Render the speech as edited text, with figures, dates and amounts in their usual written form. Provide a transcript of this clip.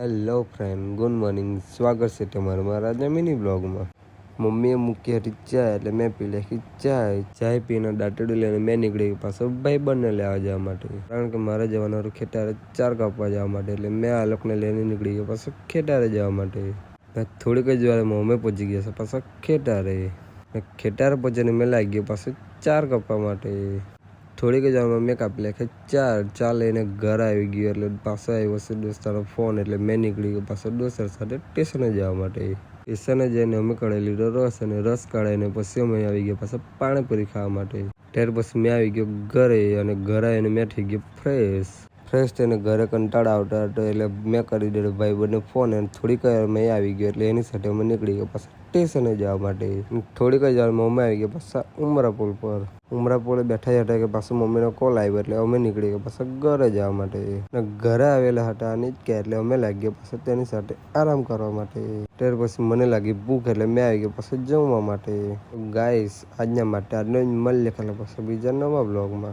Hello friend, good morning. સ્વાગત છે તમારું મારા આજના મિની બ્લોગમાં. મમ્મીએ મૂકી હતી ચા એટલે મેં પી નાખી ચાય પીને દાંતરડું લઈને મેં નીકળી પાછો ભાઈબંધને લેવા જવા માટે, કારણ કે મારે જવાનું ખેતરે ચાર કાપવા જવા માટે. એટલે મેં આ લોકોને લઈને નીકળી ગયો પાછો ખેતરે જવા માટે. થોડીક જ વાર મમ્મી પહોંચી ગયા છે પાછા ખેતરે પહોંચીને મેં લાગી ગયો પાછો ચાર કાપવા માટે. થોડીક જ વારમાં મેં કાપી નાખ્યા ચા લઈને ઘર આવી ગયો. એટલે પાછો આવ્યો છે દોસ્તારો ફોન, એટલે મેં નીકળી ગયો પાછો દોસ્તર સાથે સ્ટેશને જવા માટે. સ્ટેશને જઈને અમે કાઢી લીધો રસ, અને રસ કાઢીને પછી અમે આવી ગયા પાછા પાણીપુરી ખાવા માટે. ત્યાર પછી મેં આવી ગયો ઘરે, અને ઘરે આવીને મેં થઈ ગયો ફ્રેશ થઈને ઘરે કંટાળો આવતા હતો. એટલે મેં કરી દીધો ભાઈબંધને ફોન, અને થોડીક વાર મેં આવી ગયો. એટલે એની સાથે અમે નીકળી ગયા પાછા સ્ટેશને જવા માટે. થોડીક જ વારમાં અમે આવી ગયા પાછા ઉમરાપુલ પર. ઉમરાપુરે બેઠા હતા કે પાછું મમ્મીનો કોલ આવ્યો, એટલે અમે નીકળી ગયા પાછા ઘરે જવા માટે. ઘરે આવેલા હતા અને જ કે એટલે અમે લાગી ગયા પાછા તેની સાથે આરામ કરવા માટે. ત્યાર પછી મને લાગી ભૂખ, એટલે મેં આવી ગયો પાછું જમવા માટે. ગાઈસ, આજના માટે આટલું જ. મળીએ ખાલી પાછા બીજા નવા બ્લોગમાં.